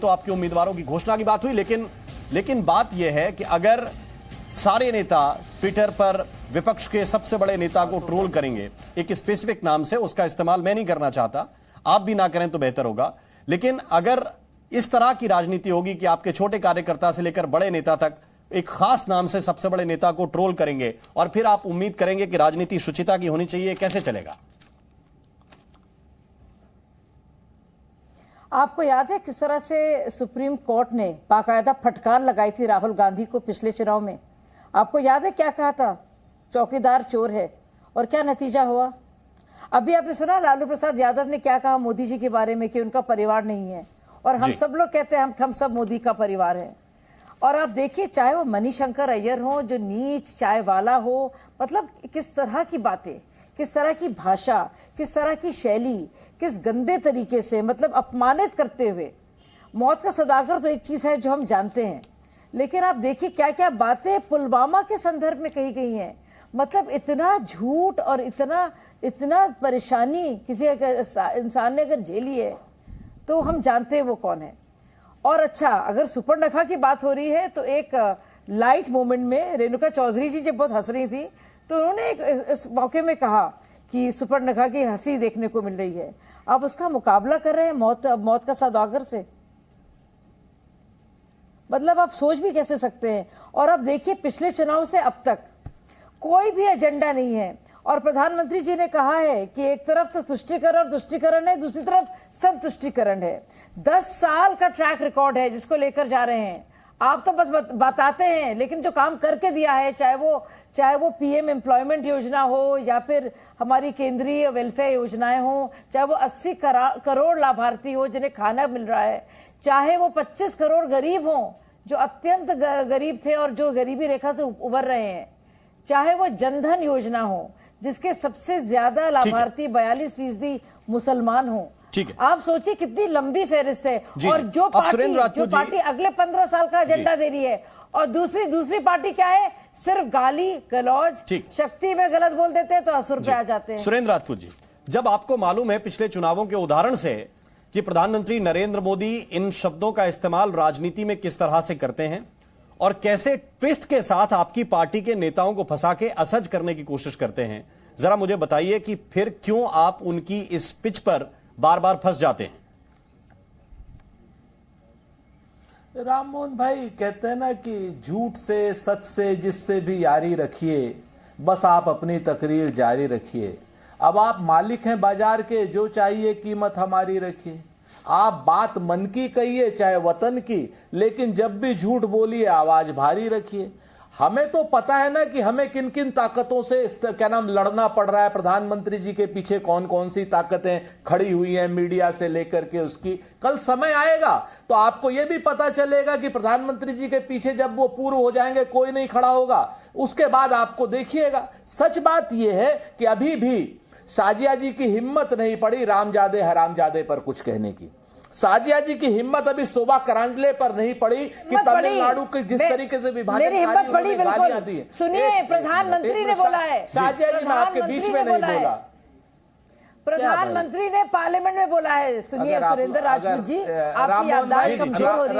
तो आपके उम्मीदवारों की घोषणा की बात हुई, लेकिन बात यह है कि अगर सारे नेता ट्विटर पर विपक्ष के सबसे बड़े नेता को ट्रोल करेंगे एक स्पेसिफिक नाम से, उसका इस्तेमाल मैं नहीं करना चाहता, आप भी ना करें तो बेहतर होगा, लेकिन अगर इस तरह की राजनीति होगी कि आपके छोटे कार्यकर्ता से लेकर बड़े नेता तक एक खास नाम से सबसे बड़े नेता को ट्रोल करेंगे और फिर आप उम्मीद करेंगे कि राजनीति शुचिता की होनी चाहिए, कैसे चलेगा? आपको याद है किस तरह से सुप्रीम कोर्ट ने बाकायदा फटकार लगाई थी राहुल गांधी को पिछले चुनाव में? आपको याद है क्या कहा था? चौकीदार चोर है। और क्या नतीजा हुआ? अभी आपने सुना लालू प्रसाद यादव ने क्या कहा मोदी जी के बारे में कि उनका परिवार नहीं है, और हम सब लोग कहते हैं हम सब मोदी का परिवार है। और आप देखिए, चाहे वो मणिशंकर अय्यर हो जो नीच चाय वाला हो, मतलब किस तरह की बातें, किस तरह की भाषा, किस तरह की शैली, किस गंदे तरीके से मतलब अपमानित करते हुए। मौत का सौदागर तो एक चीज है जो हम जानते हैं, लेकिन आप देखिए क्या क्या बातें पुलवामा के संदर्भ में कही गई हैं। मतलब इतना झूठ और इतना परेशानी किसी इंसान ने अगर झेली है तो हम जानते हैं वो कौन है। और अच्छा, अगर सुपर्णखा की बात हो रही है तो एक लाइट मोमेंट में रेणुका चौधरी जी जब बहुत हंस रही थी तो उन्होंने इस मौके में कहा कि सुपर्णखा की हंसी देखने को मिल रही है। आप उसका मुकाबला कर रहे हैं मौत का सौदागर से। मतलब आप सोच भी कैसे सकते हैं? और अब देखिए, पिछले चुनाव से अब तक कोई भी एजेंडा नहीं है, और प्रधानमंत्री जी ने कहा है कि एक तरफ तो तुष्टीकरण और तुष्टीकरण है, दूसरी तरफ संतुष्टीकरण है। 10 साल का ट्रैक रिकॉर्ड है जिसको लेकर जा रहे हैं। आप तो बस बताते हैं, लेकिन जो काम करके दिया है, चाहे वो पीएम एम्प्लॉयमेंट योजना हो या फिर हमारी केंद्रीय वेलफेयर योजनाएं हो, चाहे वो 80 करोड़ लाभार्थी हो जिन्हें खाना मिल रहा है, चाहे वो 25 करोड़ गरीब हो जो अत्यंत गरीब थे और जो गरीबी रेखा से उबर रहे हैं, चाहे वो जनधन योजना हो जिसके सबसे ज्यादा लाभार्थी 42% मुसलमान हो। आप सोचिए कितनी लंबी फहरिस्त है। और जो पार्टी अगले 15 साल का एजेंडा दे रही है, और दूसरी पार्टी क्या है? सिर्फ गाली गलौज, शक्ति में गलत बोल देते हैं तो असुर पे आ जाते हैं। सुरेंद्र राजपूत जी, जब आपको मालूम है पिछले चुनावों के उदाहरण से कि प्रधानमंत्री नरेंद्र मोदी इन शब्दों का इस्तेमाल राजनीति में किस तरह से करते हैं और कैसे ट्विस्ट के साथ आपकी पार्टी के नेताओं को फंसा के असज करने की कोशिश करते हैं, जरा मुझे बताइए कि फिर क्यों आप उनकी इस पिच पर बार बार फंस जाते हैं? राम मोहन भाई कहते हैं ना कि झूठ से सच से जिससे भी यारी रखिए, बस आप अपनी तकरीर जारी रखिए। अब आप मालिक हैं बाजार के, जो चाहिए कीमत हमारी रखिए। आप बात मन की कहिए चाहे वतन की, लेकिन जब भी झूठ बोलिए आवाज भारी रखिए। हमें तो पता है ना कि हमें किन किन ताकतों से लड़ना पड़ रहा है। प्रधानमंत्री जी के पीछे कौन कौन सी ताकतें खड़ी हुई हैं, मीडिया से लेकर के उसकी। कल समय आएगा तो आपको यह भी पता चलेगा कि प्रधानमंत्री जी के पीछे जब वो पूर्व हो जाएंगे कोई नहीं खड़ा होगा, उसके बाद आपको देखिएगा। सच बात यह है कि अभी भी साजिया जी की हिम्मत नहीं पड़ी रामजादे हरामजादे पर कुछ कहने की। साजिया जी की हिम्मत अभी शोभा करांजले पर नहीं पड़ी कि तमिलनाडु के जिस तरीके से विभाजन मेरी हिम्मत पड़ी बिल्कुल। सुनिए, प्रधानमंत्री ने बोला है। साजिया जी, मैं आपके बीच में नहीं बोला। प्रधानमंत्री ने पार्लियामेंट में बोला है। सुनिए सुरेंद्र राजपूत जी, आपकी याददाश्त कमजोर हो रही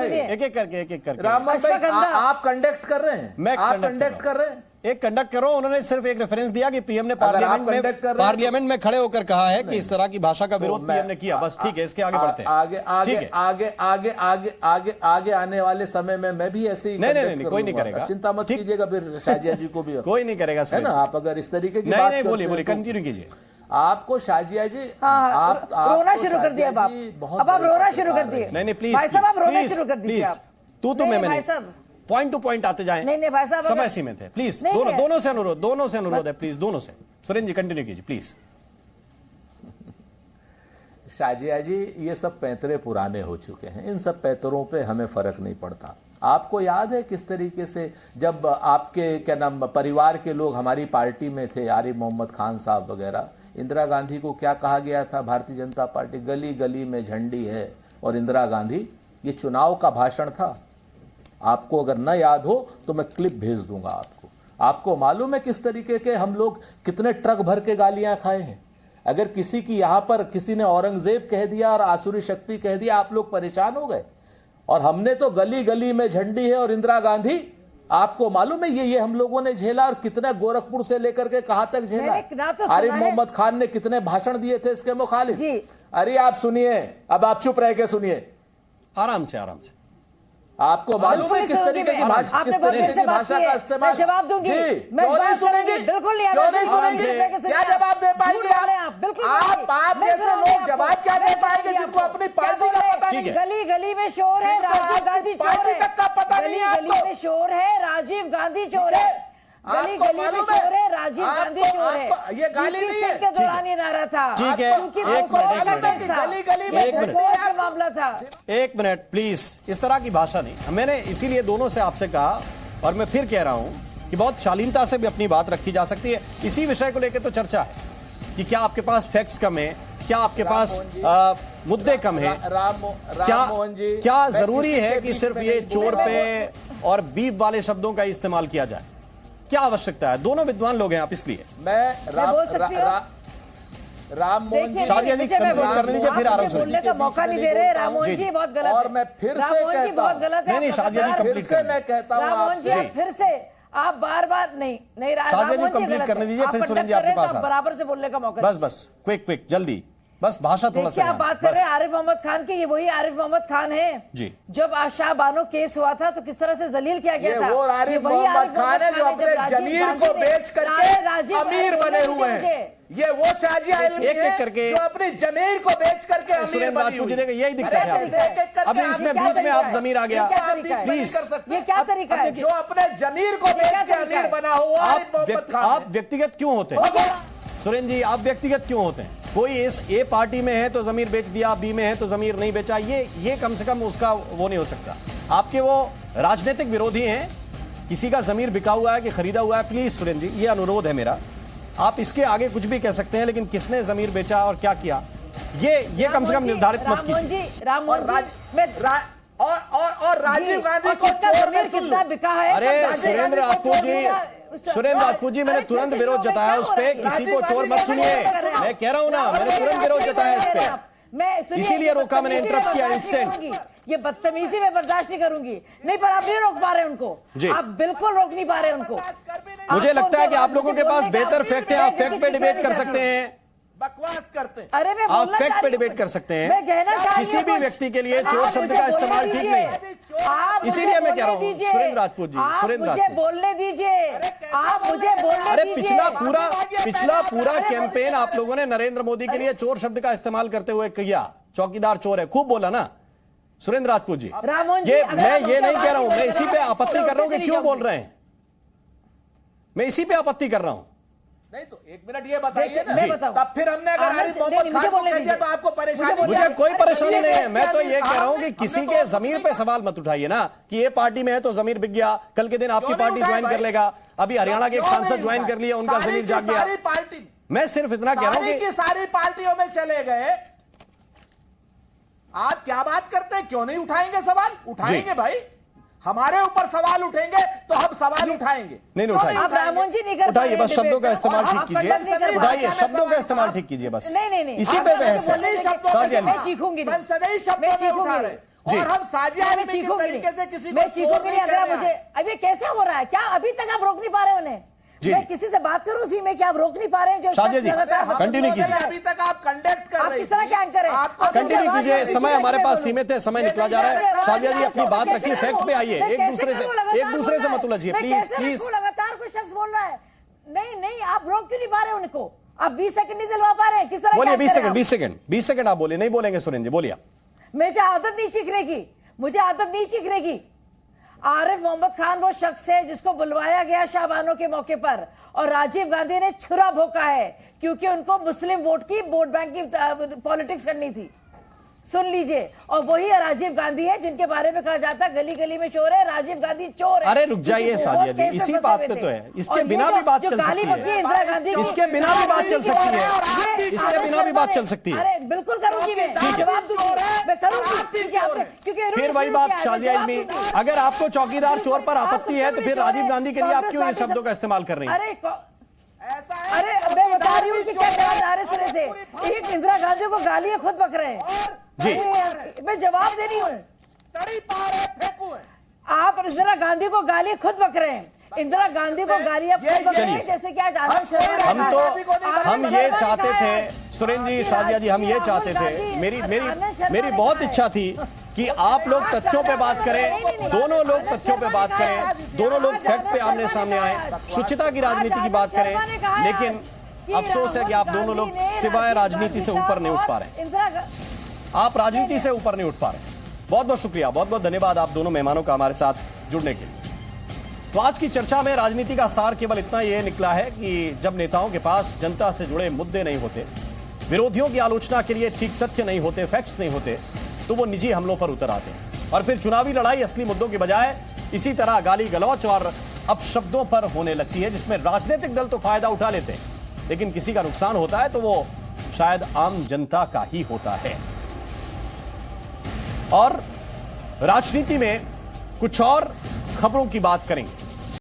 है। एक एक करके राम मोहन भाई, आप कंडक्ट कर रहे हैं, मैं कंडक्ट कर रहे हैं। एक कंडक्ट करो। उन्होंने सिर्फ एक रेफरेंस दिया कि पीएम ने पार्लियामेंट में खड़े होकर कहा है कि इस तरह की भाषा का विरोध पीएम ने किया। बस ठीक है, इसके आगे बढ़ते हैं। आगे आने वाले समय में मैं भी ऐसे ही नहीं, कोई नहीं करेगा, चिंता मत कीजिएगा। फिर शाजिया जी को भी कोई नहीं करेगा, है ना। आप अगर इस तरीके की बात बोलिए, कंटिन्यू कीजिए। आपको शाजिया जी आप रोना शुरू कर दिया। अब आप रोना शुरू कर दिए। नहीं प्लीज भाई साहब, आप रोना शुरू कर दीजिए। तू भाई साहब पॉइंट टू पॉइंट आते जाएं। नहीं भाई साहब, समय सीमित है। प्लीज दोनों से अनुरोध है। प्लीज दोनों से। सुरेंद्र जी कंटिन्यू कीजिए प्लीज। शाजिया जी, ये सब पैंतरे पुराने हो चुके हैं, इन सब पैंतरों पे हमें फर्क नहीं पड़ता। आपको याद है किस तरीके से जब आपके क्या नाम परिवार के लोग हमारी पार्टी में थे, आरिफ मोहम्मद खान साहब वगैरह, इंदिरा गांधी को क्या कहा गया था? भारतीय जनता पार्टी गली गली में झंडी है और इंदिरा गांधी। ये चुनाव का भाषण था। आपको अगर न याद हो तो मैं क्लिप भेज दूंगा आपको। आपको मालूम है किस तरीके के हम लोग कितने ट्रक भर के गालियां खाए हैं। अगर किसी की यहां पर किसी ने औरंगजेब कह दिया और आसुरी शक्ति कह दिया, आप लोग परेशान हो गए। और हमने तो गली गली में झंडी है और इंदिरा गांधी, आपको मालूम है ये हम लोगों ने झेला, और कितने गोरखपुर से लेकर के कहां तक झेला। तो आरिफ मोहम्मद खान ने कितने भाषण दिए थे इसके मुखालिफ। अरे आप सुनिए, अब आप चुप रह के सुनिए, आराम से आराम से। आपको मालूम है किस तरीके की भाषा का इस्तेमाल। जवाब दूंगी, क्यों नहीं सुनेंगे? बिल्कुल नहीं, क्यों नहीं सुनेंगे? क्या जवाब दे पाएंगे आप? बिल्कुल आप जैसे लोग जवाब क्या दे पाएंगे जिनको अपनी पार्टी का पता नहीं? गली गली में शोर है, राजीव गांधी चोर है। तक का पता नहीं है आपको। गली में शोर है, राजीव गांधी चोर है। गली गली में शोर है, राजीव गांधी चोर है। ये गाली नहीं है। के दौरान ये नारा था। ठीक है, गली गली में मामला था। एक मिनट प्लीज, इस तरह की भाषा नहीं। मैंने इसीलिए दोनों से आपसे कहा, और मैं फिर कह रहा हूं कि बहुत शालीनता से भी अपनी बात रखी जा सकती है। इसी विषय को लेकर तो चर्चा है कि क्या आपके पास फैक्ट्स कम है, क्या आपके पास मुद्दे कम है, क्या जरूरी है कि सिर्फ ये चोर पे और बीफ वाले शब्दों का इस्तेमाल किया जाए? क्या आवश्यकता है? दोनों विद्वान लोग हैं आप, इसलिए राम मोहन जी, शादिया जी कंप्लीट करने दीजिए, फिर आराम से बोलने का मौका नहीं दे रहे। राम मोहन जी बहुत गलत, और मैं फिर से कहता हूं, बहुत गलत है। नहीं शादिया जी कंप्लीट फिर से मैं कहता हूं आपसे, फिर से आप बार-बार नहीं शादिया जी कंप्लीट करने दीजिए, फिर सुरेंद्र जी आपके पास बराबर से बोलने का मौका। बस क्विक जल्दी, बस भाषा थोड़ा सा। आप बात कर रहे हैं आरिफ मोहम्मद खान की, ये वही आरिफ मोहम्मद खान है जी। जब शाह बानो केस हुआ था तो किस तरह से जलील किया गया था। वो आरिफ मोहम्मद खान है जो अपने जमीर को बेच करके अमीर बने हुए हैं। ये वो शाहजी आलम है जो अपनी जमीर को बेच करके अमीर बनी हुई है। यही दिक्कत है। अभी इसमें बीच में आप जमीर आ गया, प्लीज। ये क्या तरीका है? जो अपने जमीर को बेच के अमीर बना हुआ आप व्यक्तिगत क्यों होते हैं सुरेंद्र जी? आप व्यक्तिगत क्यों होते हैं? कोई इस ए पार्टी में है तो जमीर बेच दिया, बी में है तो जमीर नहीं बेचा, ये कम से कम उसका वो नहीं हो सकता। आपके वो राजनीतिक विरोधी हैं, किसी का जमीर बिका हुआ है कि खरीदा हुआ है। प्लीज सुरेंद्र जी, ये अनुरोध है मेरा, आप इसके आगे कुछ भी कह सकते हैं, लेकिन किसने जमीर बेचा और क्या किया ये कम से कम निर्धारित मत कीजिए। और राजीव गांधी को चोर में कितना बिका है? अरे सुरेंद्र राजपूत जी, मैंने तुरंत विरोध जताया उस पे। किसी को चोर मत सुनिए, मैं कह रहा हूं ना, मैंने तुरंत विरोध जताया इस पे, इसीलिए रोका मैंने, इंटरप्ट किया इंस्टेंट। ये बदतमीजी में बर्दाश्त नहीं करूंगी। नहीं, पर आप नहीं रोक पा रहे उनको, आप बिल्कुल रोक नहीं पा रहे उनको। मुझे लगता है कि आप लोगों के पास बेहतर फैक्ट है, आप फैक्ट पे डिबेट कर सकते हैं, बकवास करते हैं। अरे मैं आप फैक्ट पे डिबेट कर सकते हैं। किसी भी व्यक्ति के लिए चोर शब्द का इस्तेमाल ठीक नहीं है, इसीलिए मैं कह रहा हूं सुरेंद्र राजपूत जी, सुरेंद्र राजपूत बोलने दीजिए, आप मुझे बोलने। अरे पिछला पूरा कैंपेन आप लोगों ने नरेंद्र मोदी के लिए चोर शब्द का इस्तेमाल करते हुए किया। चौकीदार चोर है, खूब बोला ना सुरेंद्र राजपूत जी। ये मैं ये नहीं कह रहा हूं, मैं इसी पे आपत्ति कर रहा हूं कि क्यों बोल रहे हैं, मैं इसी पे आपत्ति कर रहा हूं। नहीं तो एक मिनट ये बताइए ना, तब फिर हमने अगर आरिफ मोहम्मद खान को कह दिया तो आपको परेशानी? मुझे कोई परेशानी नहीं है, मैं तो ये कह रहा हूं कि किसी के जमीर पे सवाल मत उठाइए ना कि ये पार्टी में है तो जमीर बिक गया, कल के दिन आपकी पार्टी ज्वाइन कर लेगा। अभी हरियाणा के एक सांसद ज्वाइन कर लिया, उनका जमीर जाग गया। मैं सिर्फ इतना कह रहा हूं कि सारी पार्टियों में चले गए। आप क्या बात करते हैं? क्यों नहीं उठाएंगे सवाल? उठाएंगे भाई, हमारे ऊपर सवाल उठेंगे तो हम सवाल उठाएंगे। नहीं उठाइए, आप रामोहन जी नहीं कर उठाइए, बस शब्दों का इस्तेमाल ठीक कीजिए, उठाइए शब्दों का इस्तेमाल ठीक कीजिए बस। नहीं इसी पे बहस है। मैं चीखूंगी, संसदीय शब्दों में उठा रहे और हम साजिया आलमी के तरीके से किसी को चोर नहीं कह रहे हैं। अभी कैसे हो रहा है? क्या अभी तक आप रोक नहीं पा रहे उन्हें? मैं किसी से बात करूं उसी में, क्या आप रोक नहीं पा रहे हैं? जो कंटिन्यू कीजिए, अभी तक आप कंडक्ट कर रहे हैं। किस तरह के एंकर हैं? कंटिन्यू कीजिए, समय हमारे पास सीमित है, समय निकला जा रहा है। शादिया जी अपनी बात रखिए, फैक्ट पे आइए, एक दूसरे से मत उलझिए प्लीज। लगातार कोई शख्स बोल रहा है, नहीं आप रोक क्यों नहीं पा रहे उनको? आप 20 सेकंड नहीं दिलवा पा रहे हैं? किस तरह? बोलिए 20 सेकंड आप बोलिए, नहीं बोलेंगे सुरेंद्र जी, बोलिए। मुझे आदत नहीं सीखने की। आरिफ मोहम्मद खान वो शख्स है जिसको बुलवाया गया शाहबानो के मौके पर, और राजीव गांधी ने छुरा भोंका है क्योंकि उनको मुस्लिम वोट बैंक की पॉलिटिक्स करनी थी। सुन लीजिए, और वही राजीव गांधी है जिनके बारे में कहा जाता है गली गली में चोर है, राजीव गांधी चोर है। अरे रुक जाइए सादिया जी, इसी बात पे तो है, इसके बिना भी बात चल सकती है, इंदिरा गांधी इसके बिना भी बात चल सकती है, इसके बिना भी बात चल सकती है। अरे बिल्कुल करूंगी, मैं जवाब दूंगी, मैं करूंगी, क्योंकि फिर वही बात शादिया इल्मी, अगर आपको चौकीदार चोर पर आपत्ति है तो फिर राजीव गांधी के लिए आप क्यों इन शब्दों का इस्तेमाल कर रही हैं? अरे मैं बता बॉलीवुड की क्या नारे सुने थे? एक इंदिरा गांधी को गालियां खुद बक रहे हैं जी। मैं जवाब दे रही हूँ। आप इंदिरा गांधी को गाली खुद बक रहे हैं। इंदिरा गांधी को गालियां खुद बक रहे हैं, जैसे कि आज आनंद शर्मा ने कहा है। हम ये चाहते थे सुरेंद्र जी, शाजिया जी, हम ये चाहते थे, मेरी बहुत इच्छा थी कि आप लोग तथ्यों पे बात करें, दोनों लोग तथ्यों पे बात करें, दोनों लोग फैक्ट पे आमने सामने आए, शुचिता की राजनीति की बात करें। लेकिन अफसोस है कि आप दोनों लोग सिवाय राजनीति से ऊपर नहीं उठ पा रहे, आप राजनीति से ऊपर नहीं उठ पा रहे। बहुत बहुत शुक्रिया, बहुत बहुत धन्यवाद आप दोनों मेहमानों का हमारे साथ जुड़ने के लिए। तो आज की चर्चा में राजनीति का सार केवल इतना यह निकला है कि जब नेताओं के पास जनता से जुड़े मुद्दे नहीं होते, विरोधियों की आलोचना के लिए ठीक तथ्य नहीं होते, फैक्ट्स नहीं होते, तो वो निजी हमलों पर उतर आते हैं और फिर चुनावी लड़ाई असली मुद्दों की बजाय इसी तरह गाली गलौच और अपशब्दों पर होने लगती है, जिसमें राजनीतिक दल तो फायदा उठा लेते हैं, लेकिन किसी का नुकसान होता है तो वो शायद आम जनता का ही होता है। और राजनीति में कुछ और खबरों की बात करेंगे।